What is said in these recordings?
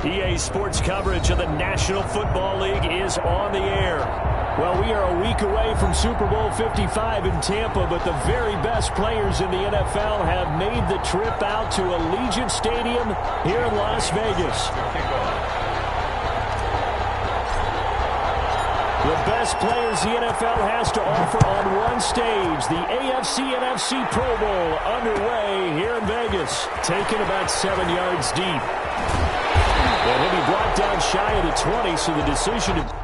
EA Sports coverage of the National Football League is on the air. Well, we are a week away from Super Bowl 55 in Tampa, but the very best players in the NFL have made the trip out to Allegiant Stadium here in Las Vegas. The best players the NFL has to offer on one stage. The AFC-NFC Pro Bowl underway here in Vegas, taken about 7 yards deep. And he'll be brought down shy of the 20, so the decision to...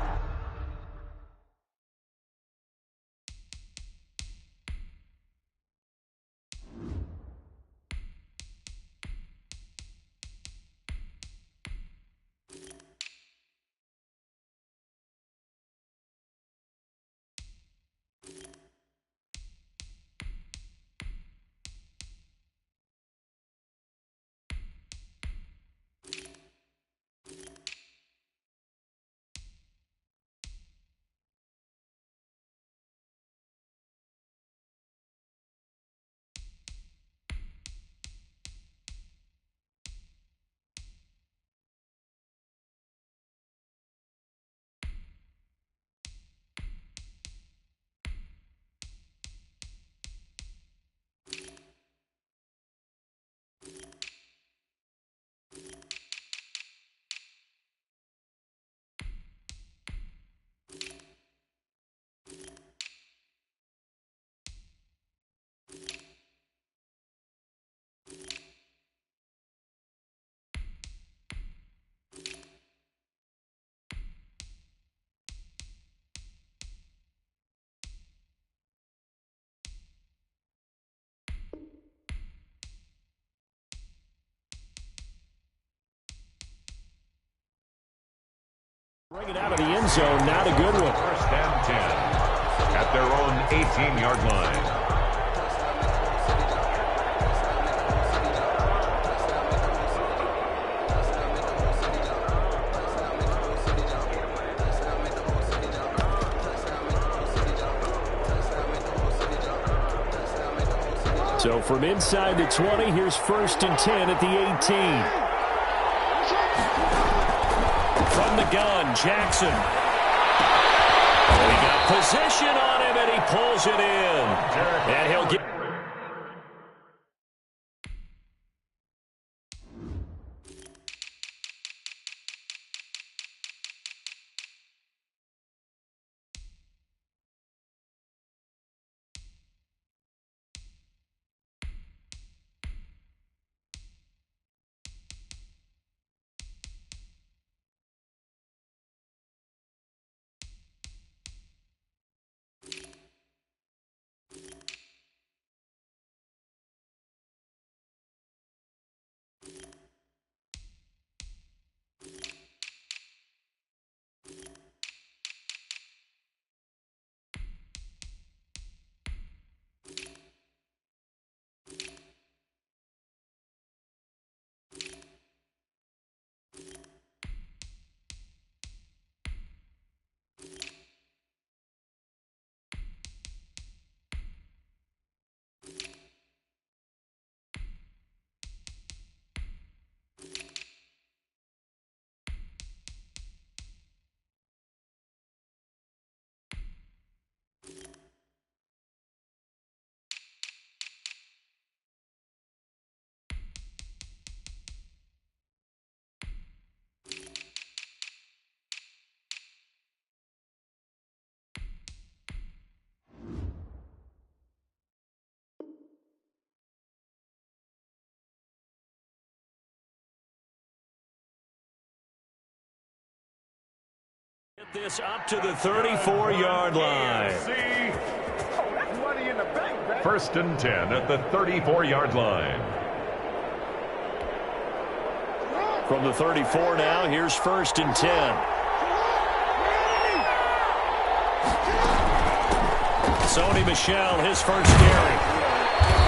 Bring it out of the end zone, not a good one. First and 10 at their own 18-yard line. So from inside the 20, here's first and 10 at the 18. From the gun, Jackson. Oh, he got possession on him, and he pulls it in. And he'll get... Get this up to the 34-yard line. First and 10 at the 34-yard line. From the 34 now, here's first and 10. Sony Michel, his first carry.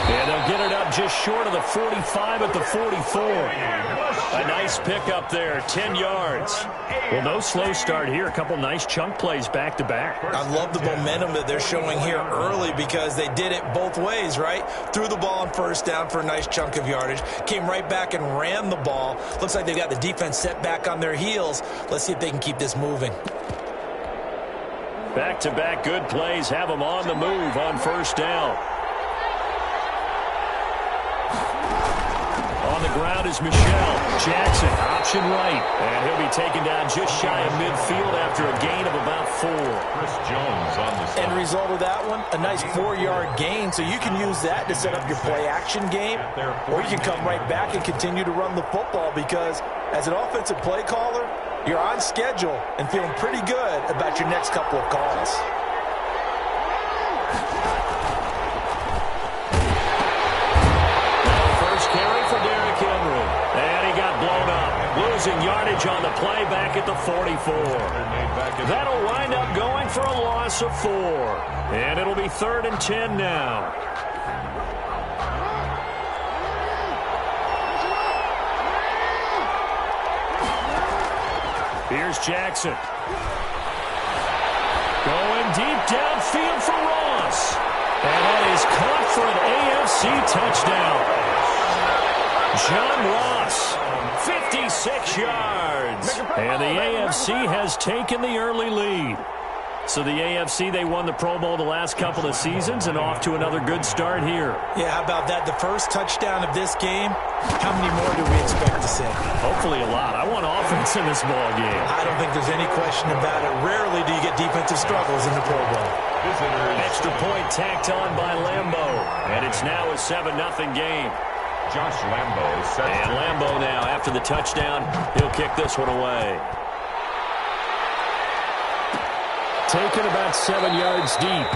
And they'll get it up just short of the 45 at the 44. A nice pickup there, 10 yards. Well, no slow start here. A couple nice chunk plays back-to-back. I love the momentum that they're showing here early because they did it both ways, right? Threw the ball on first down for a nice chunk of yardage. Came right back and ran the ball. Looks like they've got the defense set back on their heels. Let's see if they can keep this moving. Back-to-back good plays have them on the move on first down. On the ground is Michelle. Jackson, option right. And he'll be taken down just shy of midfield after a gain of about 4. Chris Jones on the End result of that one, a nice 4-yard gain. So you can use that to set up your play-action game, or you can come right back and continue to run the football because as an offensive play caller, you're on schedule and feeling pretty good about your next couple of calls. Losing yardage on the play back at the 44. That'll wind up going for a loss of 4. And it'll be 3rd and 10 now. Here's Jackson. Going deep downfield for Ross. And that is caught for an AFC touchdown. John Ross. 56 yards. And the AFC has taken the early lead. So the AFC, they won the Pro Bowl the last couple of seasons and off to another good start here. Yeah, how about that? The first touchdown of this game. How many more do we expect to see? Hopefully a lot. I want offense in this ball game. I don't think there's any question about it. Rarely do you get defensive struggles in the Pro Bowl. Extra point tacked on by Lambeau. And it's now a 7-0 game. Josh Lambeau is set. And Lambeau now, after the touchdown, he'll kick this one away. Taken about 7 yards deep.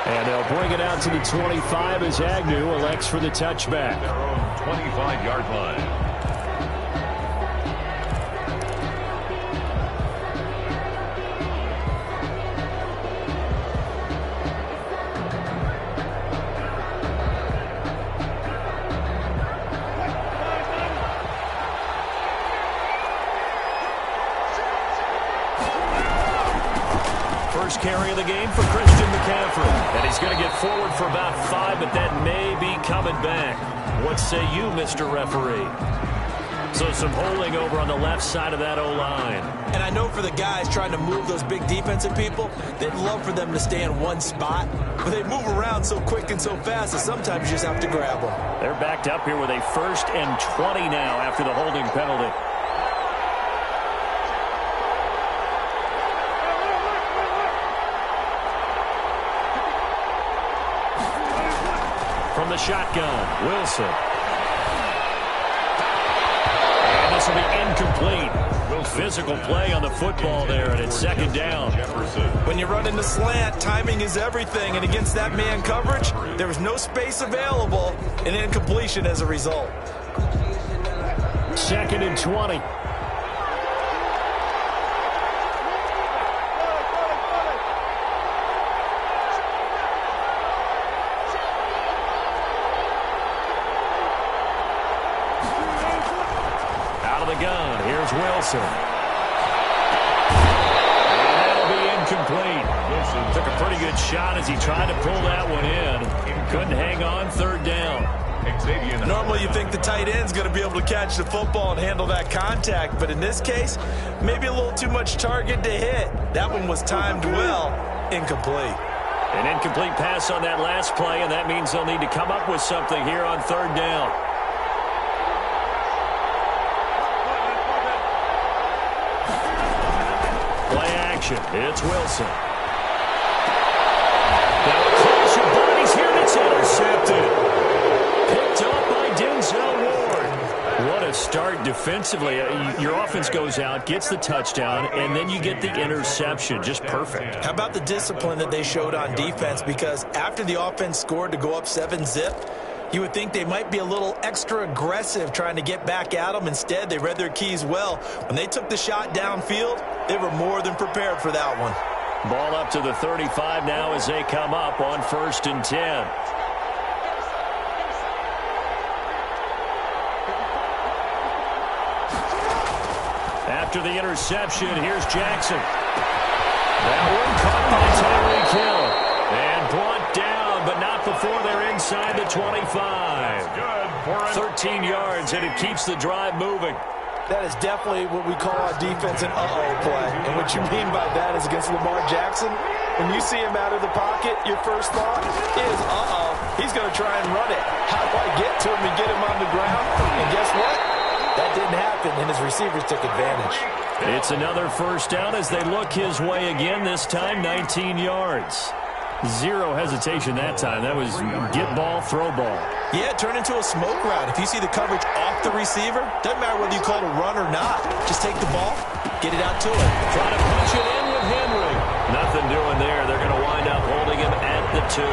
And they'll bring it out to the 25 as Agnew elects for the touchback. Their own 25-yard line. First carry of the game for Christian McCaffrey. And he's going to get forward for about 5, but that may be coming back. What say you, Mr. Referee? So some holding over on the left side of that O-line. And I know for the guys trying to move those big defensive people, they'd love for them to stay in one spot. But they move around so quick and so fast that sometimes you just have to grab them. They're backed up here with a 1st and 20 now after the holding penalty. From the shotgun, Wilson. And this will be incomplete. Physical play on the football there, and it's 2nd down. When you run in the slant, timing is everything, and against that man coverage, there was no space available, and incompletion as a result. 2nd and 20. Gun. Here's Wilson. And that'll be incomplete. Wilson took a pretty good shot as he tried to pull that one in. Couldn't hang on 3rd down. Normally you think the tight end's going to be able to catch the football and handle that contact, but in this case, maybe a little too much target to hit. That one was timed well. Incomplete. An incomplete pass on that last play, and that means they'll need to come up with something here on 3rd down. It's Wilson. Now a clash of bodies here, and it's intercepted. Picked up by Denzel Ward. What a start defensively. Your offense goes out, gets the touchdown, and then you get the interception. Just perfect. How about the discipline that they showed on defense? Because after the offense scored to go up 7-zip, you would think they might be a little extra aggressive trying to get back at them. Instead, they read their keys well. When they took the shot downfield, they were more than prepared for that one. Ball up to the 35 now as they come up on 1st and 10. after the interception. Here's Jackson. That one caught by Tyreek Hill. And brought down, but not before they're inside the 25. 13 yards, and it keeps the drive moving. That is definitely what we call our defense an uh-oh play. And what you mean by that is against Lamar Jackson, when you see him out of the pocket, your first thought is, uh-oh, he's going to try and run it. How do I get to him and get him on the ground? And guess what? That didn't happen, and his receivers took advantage. It's another first down as they look his way again, this time 19 yards. Zero hesitation that time. That was get ball, throw ball. Yeah, it turned into a smoke route. If you see the coverage off the receiver, doesn't matter whether you call it a run or not. Just take the ball, get it out to him. Trying to punch it in with Henry. Nothing doing there. They're going to wind up holding him at the 2.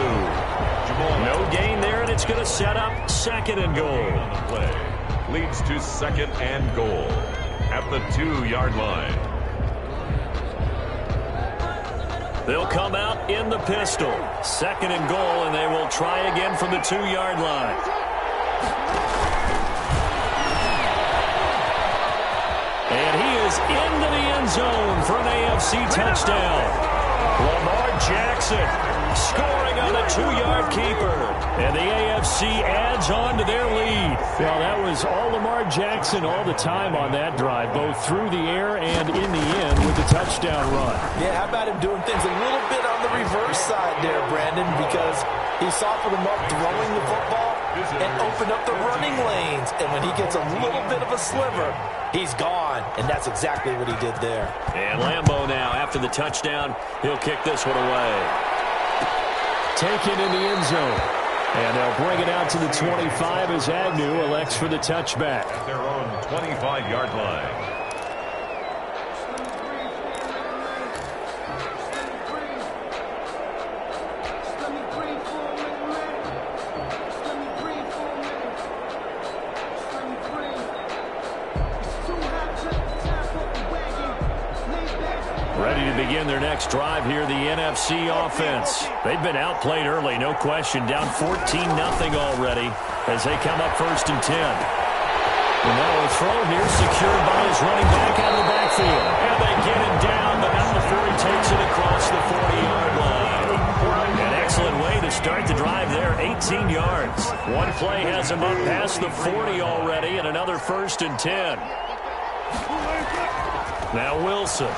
No gain there, and it's going to set up second and goal. Leads to second and goal at the 2-yard line. They'll come out in the pistol. Second and goal, and they will try again from the 2-yard line. And he is into the end zone for an AFC touchdown. Lamar Jackson scoring on a 2-yard keeper. And the AFC adds on to their lead. Well, that was all Lamar Jackson all the time on that drive, both through the air and in the end with the touchdown run. Yeah, how about him doing things a little bit on the reverse side there, Brandon, because he softened him up throwing the football and opened up the running lanes. And when he gets a little bit of a sliver, he's gone. And that's exactly what he did there. And Lambeau now, after the touchdown, he'll kick this one away. Taken in the end zone. And they'll bring it out to the 25 as Agnew elects for the touchback. At their own 25-yard line. Ready to begin their next drive here, the NFC offense. They've been outplayed early, no question. Down 14-0 already as they come up 1st and 10. And now a throw here secured by his running back out of the backfield. And they get him down, but not before he takes it across the 40-yard line. An excellent way to start the drive there, 18 yards. One play has him up past the 40 already, and another 1st and 10. Now Wilson.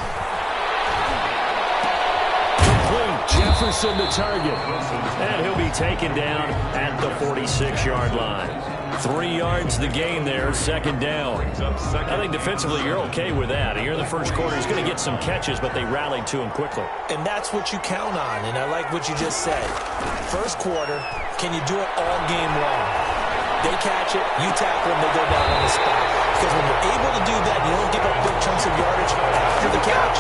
Jefferson the target. And he'll be taken down at the 46-yard line. 3 yards the gain there, 2nd down. I think defensively you're okay with that. Here in the first quarter, he's going to get some catches, but they rallied to him quickly. And that's what you count on, and I like what you just said. First quarter, can you do it all game long? They catch it, you tackle them, they go down on the spot. Because when you're able to do that, you don't give up big chunks of yardage after the catch.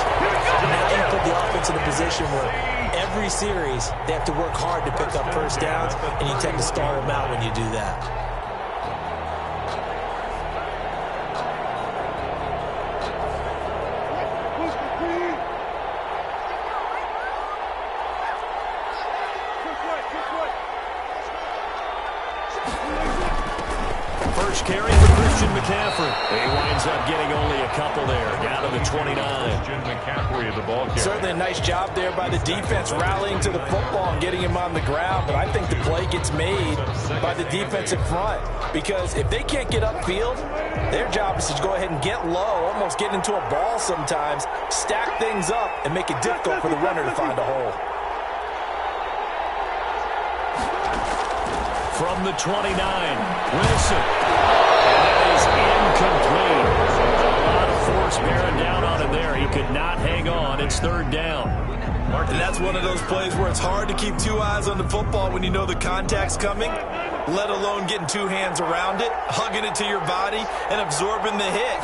Now you put the offense in a position where every series they have to work hard to pick up first downs, and you tend to stall them out when you do that. First carry for Christian McCaffrey. He winds up getting only a couple there, down to the 29. Christian McCaffrey, the ball carrier. Certainly a nice job there by the defense, rallying to the football and getting him on the ground. But I think the play gets made by the defensive front, because if they can't get upfield, their job is to go ahead and get low, almost get into a ball sometimes, stack things up, and make it difficult for the runner to find a hole. From the 29, Wilson. And that is incomplete. A lot of force bearing down on him there. He could not hang on. It's 3rd down. And that's one of those plays where it's hard to keep 2 eyes on the football when you know the contact's coming, let alone getting 2 hands around it, hugging it to your body, and absorbing the hit,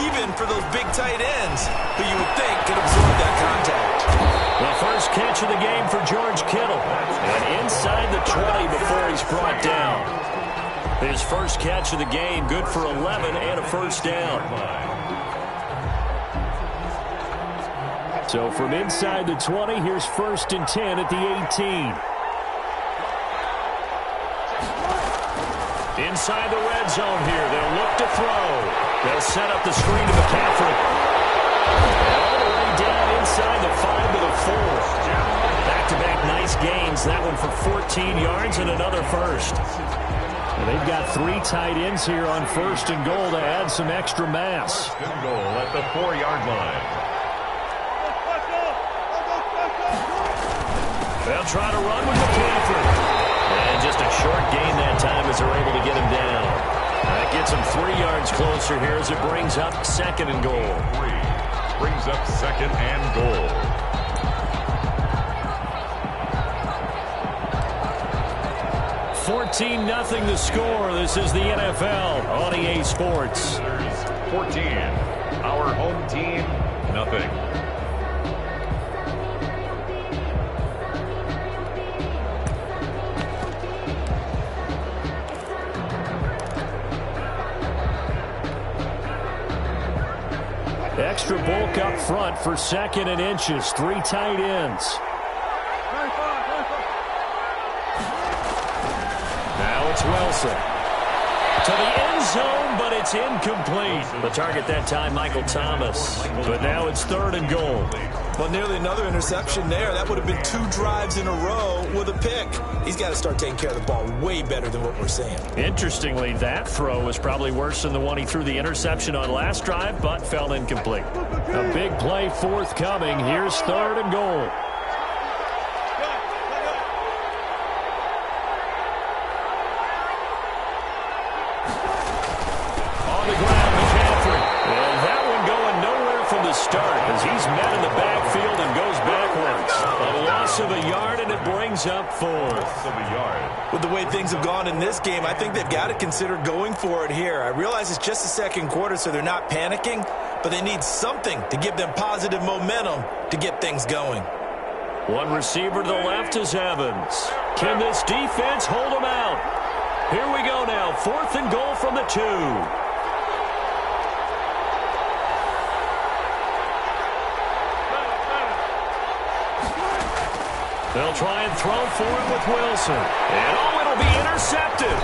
even for those big tight ends who you would think could absorb that contact. The first catch of the game for George Kittle. And inside the 20 before he's brought down. His first catch of the game, good for 11 and a first down. So from inside the 20, here's 1st and 10 at the 18. Inside the red zone here, they'll look to throw. They'll set up the screen to McCaffrey. inside the 5 to the 4. Back-to-back nice gains. That one for 14 yards and another first. And they've got 3 tight ends here on 1st and goal to add some extra mass. 1st and goal at the 4-yard line. They'll try to run with McCaffrey. And just a short gain that time as they're able to get him down. That gets him 3 yards closer here as it brings up 2nd and goal. 3 brings up 2nd and goal. $14-0 the score. This is the NFL on EA Sports. 14. Our home team, nothing. Extra bulk up front for 2nd and inches. 3 tight ends. Now it's Wilson. To the end zone, but it's incomplete. The target that time, Michael Thomas. But now it's 3rd and goal. Well, nearly another interception there. That would have been 2 drives in a row with a pick. He's got to start taking care of the ball way better than what we're seeing. Interestingly, that throw was probably worse than the one he threw the interception on last drive, but fell incomplete. A big play forthcoming. Here's 3rd and goal. Start as he's met in the backfield and goes backwards. A loss of a yard, and it brings up 4th. With the way things have gone in this game, I think they've got to consider going for it here. I realize it's just the 2nd quarter, so they're not panicking, but they need something to give them positive momentum to get things going. One receiver to the left is Evans. Can this defense hold him out? Here we go now. 4th and goal from the 2. They'll try and throw for it with Wilson. And it'll be intercepted.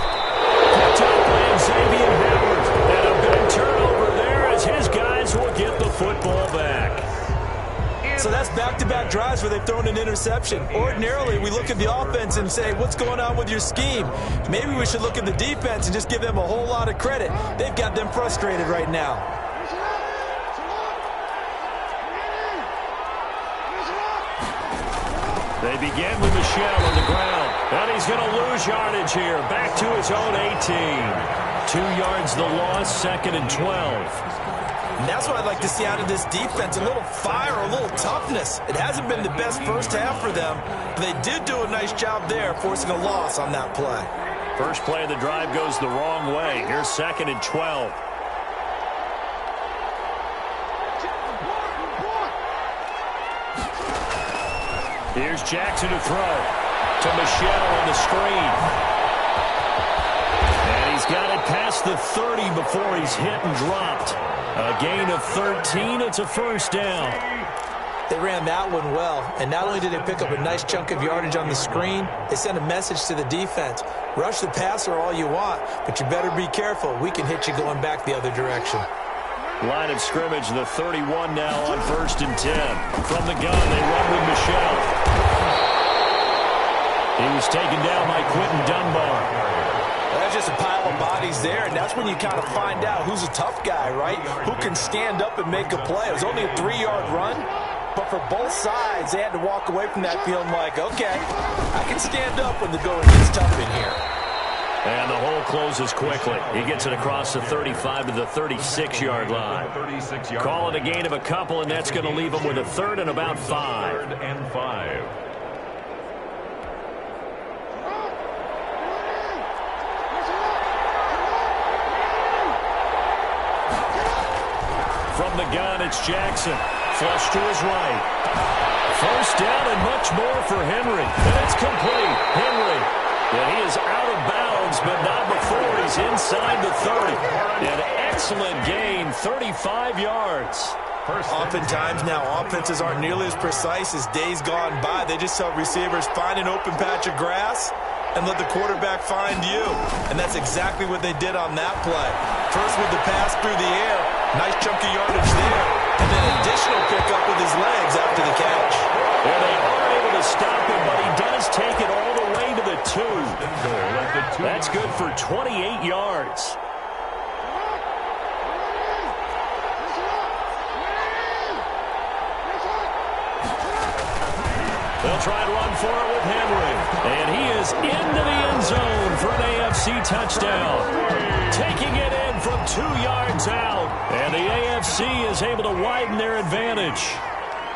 Picked up by Xavier Howard. And a big turnover there as his guys will get the football back. So that's back-to-back drives where they've thrown an interception. Ordinarily, we look at the offense and say, what's going on with your scheme? Maybe we should look at the defense and just give them a whole lot of credit. They've got them frustrated right now. They begin with Michelle on the ground. And he's going to lose yardage here. Back to his own 18. 2 yards the loss, 2nd and 12. And that's what I'd like to see out of this defense. A little fire, a little toughness. It hasn't been the best first half for them, but they did do a nice job there, forcing a loss on that play. First play of the drive goes the wrong way. Here's 2nd and 12. Here's Jackson to throw. To Michelle on the screen. And he's got it past the 30 before he's hit and dropped. A gain of 13. It's a 1st down. They ran that one well. And not only did they pick up a nice chunk of yardage on the screen, they sent a message to the defense. Rush the passer all you want, but you better be careful. We can hit you going back the other direction. Line of scrimmage, the 31 now on 1st and 10. From the gun, they run with Michelle. He was taken down by Quentin Dunbar. That's just a pile of bodies there, and that's when you kind of find out who's a tough guy, right? Who can stand up and make a play. It was only a 3-yard run, but for both sides, they had to walk away from that feeling like, okay, I can stand up when the going gets tough in here. And the hole closes quickly. He gets it across the 35 to the 36-yard line. Call it a gain of a couple, and that's going to leave him with a 3rd and about 5. 3rd and 5. From the gun, it's Jackson. Flush to his right. 1st down and much more for Henry. And it's complete. Henry. And he is out of bounds, but not before he's inside the 30. An excellent gain, 35 yards. Oftentimes now, offenses aren't nearly as precise as days gone by. They just tell receivers, find an open patch of grass and let the quarterback find you. And that's exactly what they did on that play. First with the pass through the air. Nice chunk of yardage there. And then additional pickup with his legs after the catch. Yeah, they are able to stop him, but he does take it all the way to the 2. That's good for 28 yards. They'll try and run for it with Henry. And he is into the end zone for an AFC touchdown. Taking it in from 2 yards out. And the AFC is able to widen their advantage.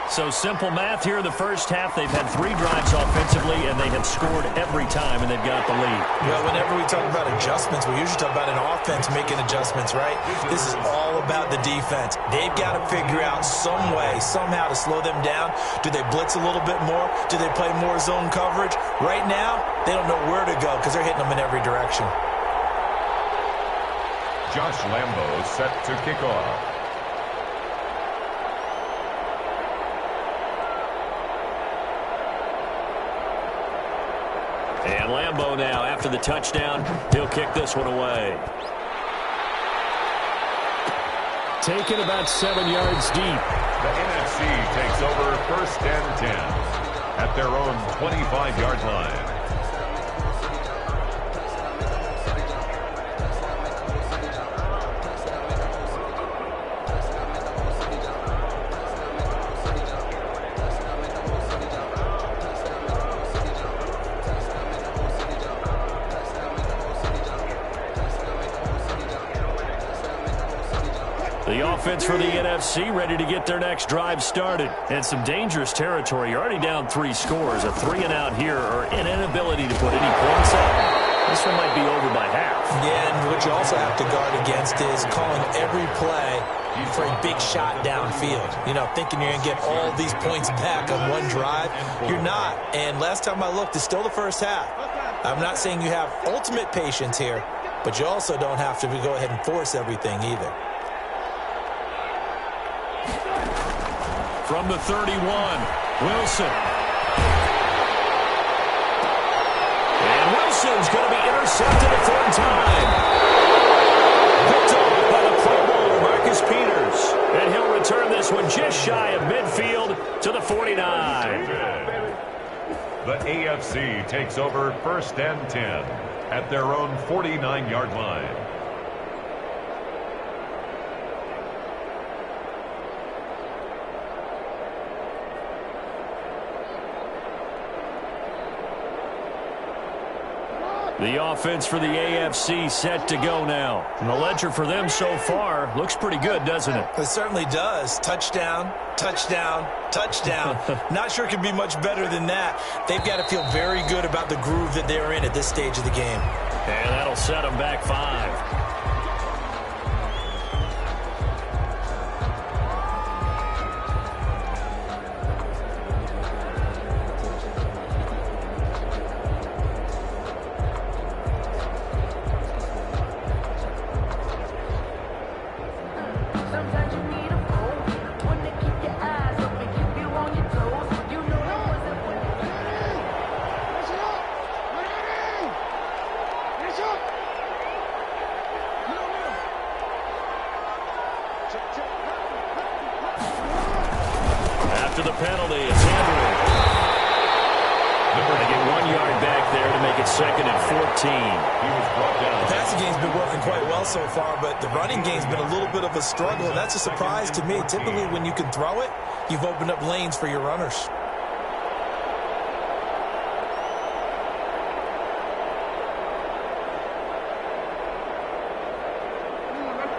So simple math here in the first half. They've had 3 drives offensively, and they have scored every time, and they've got the lead. Well, whenever we talk about adjustments, we usually talk about an offense making adjustments, right? This is all about the defense. They've got to figure out some way, somehow to slow them down. Do they blitz a little bit more? Do they play more zone coverage? Right now, they don't know where to go because they're hitting them in every direction. Josh Lambo set to kick off. And Lambo now, after the touchdown, he'll kick this one away. Taken about 7 yards deep. The NFC takes over 1st and 10 at their own 25-yard line. The offense for the NFC ready to get their next drive started. And some dangerous territory. You're already down 3 scores. A 3-and-out here or an inability to put any points up. This one might be over by half. Yeah, and what you also have to guard against is calling every play for a big shot downfield. You know, thinking you're going to get all these points back on one drive. You're not. And last time I looked, it's still the first half. I'm not saying you have ultimate patience here, but you also don't have to go ahead and force everything either. From the 31, Wilson. And Wilson's going to be intercepted a 3rd time. Picked off by the Pro Bowler, Marcus Peters. And he'll return this one just shy of midfield to the 49. The AFC takes over 1st and 10 at their own 49-yard line. The offense for the AFC set to go now. And the ledger for them so far looks pretty good, doesn't it? It certainly does. Touchdown, touchdown, touchdown. Not sure it could be much better than that. They've got to feel very good about the groove that they're in at this stage of the game. And that'll set them back 5. After the penalty, it's Henry. They get 1 yard back there to make it 2nd and 14. He was brought down. The passing game's been working quite well so far, but the running game's been a little bit of a struggle, and that's a surprise to me. Typically, when you can throw it, you've opened up lanes for your runners.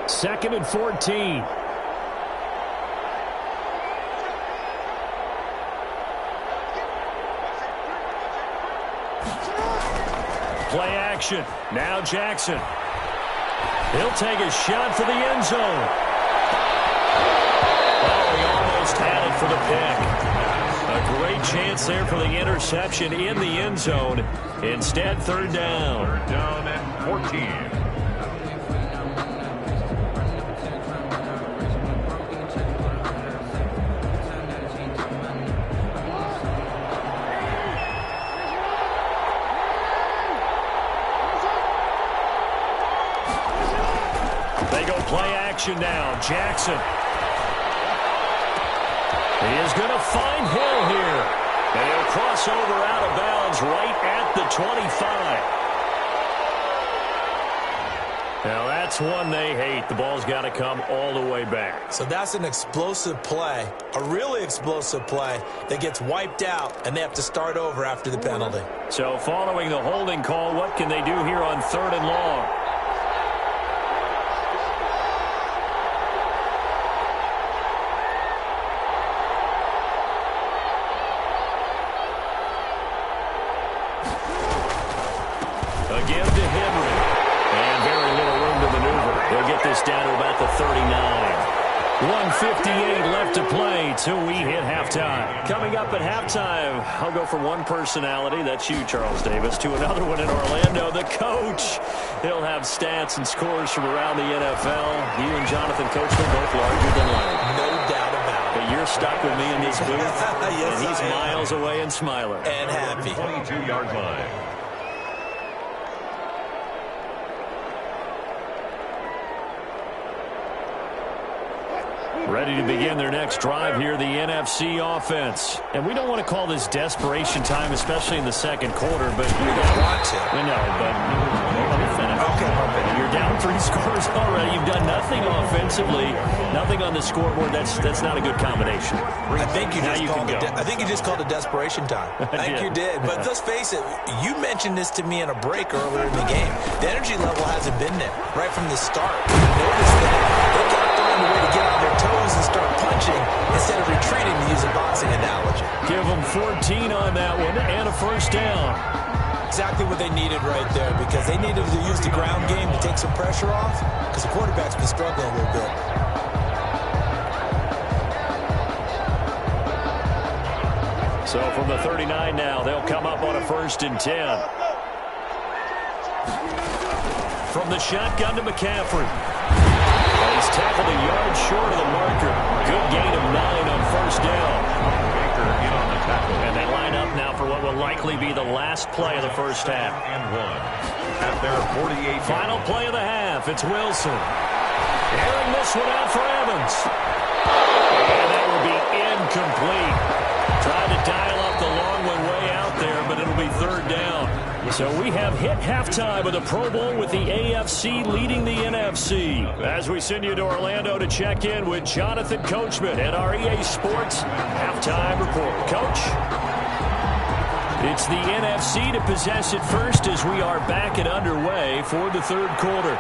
Second and 14. Play action. Now Jackson. He'll take a shot for the end zone. Oh, he almost had it for the pick. A great chance there for the interception in the end zone. Instead, 3rd down. 3rd down and 14. They go play action now. Jackson. He is going to find Hill here. And he'll cross over out of bounds right at the 25. Now, that's one they hate. The ball's got to come all the way back. So that's an explosive play, a really explosive play that gets wiped out, and they have to start over after the penalty. So following the holding call, what can they do here on 3rd and long? Again to Henry. And very little room to maneuver. They'll get this down to about the 39. 1:58 left to play till we hit halftime. Coming up at halftime, I'll go from one personality, that's you, Charles Davis, to another one in Orlando, the coach. He'll have stats and scores from around the NFL. You and Jonathan Coachman both larger than life. No doubt about it. But you're stuck with me in this booth, Yes, and he's I am. miles away and smiling. And happy. 22-yard line. Ready to begin their next drive here, the NFC offense. And we don't want to call this desperation time, especially in the second quarter, but You don't want to. I know, but let me finish. Okay. You're down 3 scores already. You've done nothing offensively, nothing on the scoreboard. That's not a good combination. I think you Now just you called can it. go. I think you just called it desperation time. I think did. you did. But let's face it. You mentioned this to me in a break earlier in the game. The energy level hasn't been there right from the start. Notice that they got to find a way to get on their toes and start punching instead of retreating, to use a boxing analogy. Give them 14 on that one and a first down. Exactly what they needed right there, because they needed to use the ground game to take some pressure off, because the quarterback's been struggling a little bit. So from the 39 now, they'll come up on a 1st and 10. From the shotgun to McCaffrey. And he's tackled a yard short of the marker. Good gain of 9 on 1st down. Baker in on the tackle. And they line up now for what will likely be the last play of the first half. And 1 at their 48. Final play of the half. It's Wilson. Airing this one out for Evans. And that will be incomplete. Tried to dial up the long one way out there, but it'll be 3rd down. So we have hit halftime of the Pro Bowl with the AFC leading the NFC. As we send you to Orlando to check in with Jonathan Coachman at our EA Sports halftime report. Coach? It's the NFC to possess it first as we are back and underway for the 3rd quarter.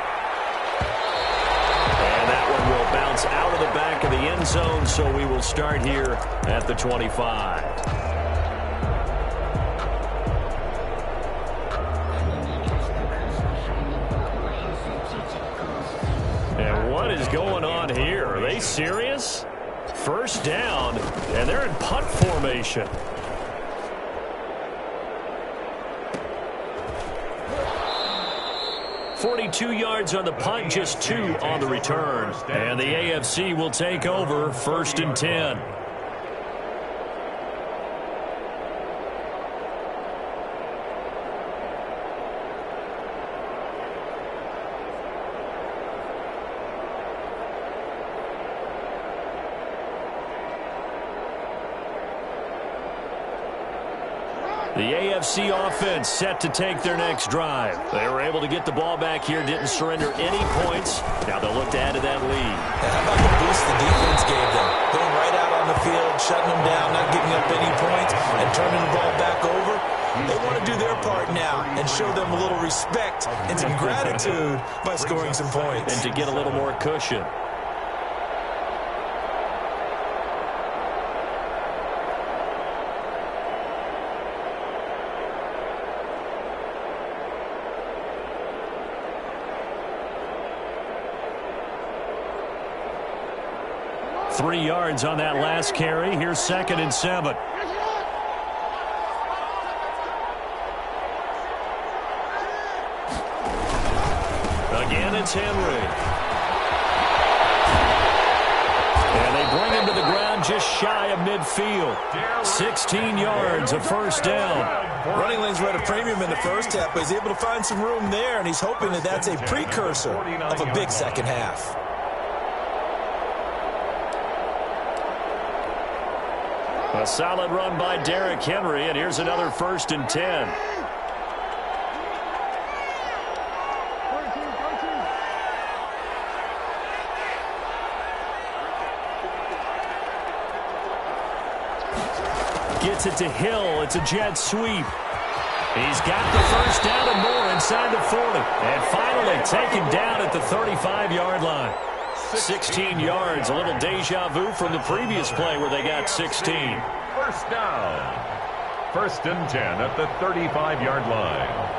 And that one will bounce out of the back of the end zone, so we will start here at the 25. And what is going on here? Are they serious? First down, and they're in punt formation. .42 yards on the punt, just 2 on the return. And the AFC will take over 1st and 10. The AFC offense set to take their next drive. They were able to get the ball back here, didn't surrender any points. Now they'll look to add to that lead. How about the boost the defense gave them? Going right out on the field, shutting them down, not giving up any points, and turning the ball back over. They want to do their part now and show them a little respect and some gratitude by scoring some points. And to get a little more cushion. .3 yards on that last carry. Here's 2nd and 7. Again, it's Henry. And they bring him to the ground just shy of midfield. 16 yards, a first down. Running lanes were at a premium in the first half, but he's able to find some room there, and he's hoping that that's a precursor of a big second half. A solid run by Derrick Henry, and here's another 1st and 10. Gets it to Hill. It's a jet sweep. He's got the 1st down and more inside the 40. And finally taken down at the 35-yard line. 16 yards, a little deja vu from the previous play where they got 16. 1st down. 1st and 10 at the 35-yard line.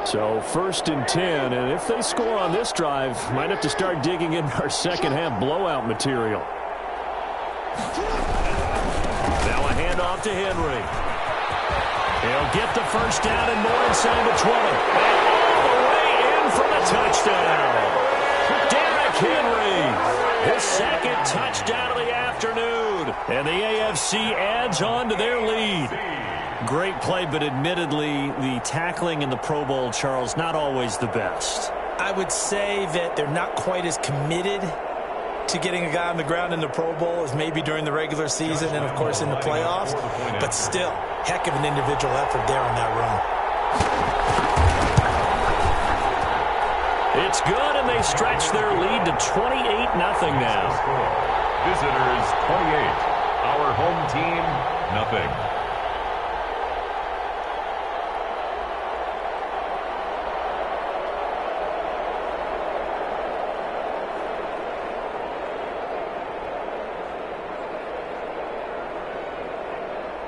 So 1st and 10, and if they score on this drive, might have to start digging in our second-half blowout material. Now a handoff to Henry. He'll get the 1st down and more inside the 20. And all the way in for the touchdown. Derrick Henry, his 2nd touchdown of the afternoon. And the AFC adds on to their lead. Great play, but admittedly, the tackling in the Pro Bowl, Charles, not always the best. I would say that they're not quite as committed to getting a guy on the ground in the Pro Bowl as maybe during the regular season and, of course, in the playoffs. But still, heck of an individual effort there on that run. It's good, and they stretch their lead to 28-0 now. Visitors 28. Our home team, nothing.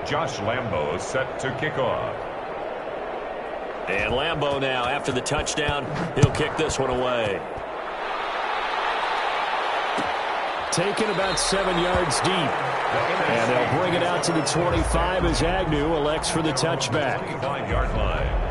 Josh Lambo set to kick off. And Lambo now, after the touchdown, he'll kick this one away. Taken about 7 yards deep. And they'll bring it out to the 25 as Agnew elects for the touchback. 5-yard line.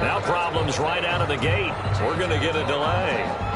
Now problems right out of the gate. We're going to get a delay.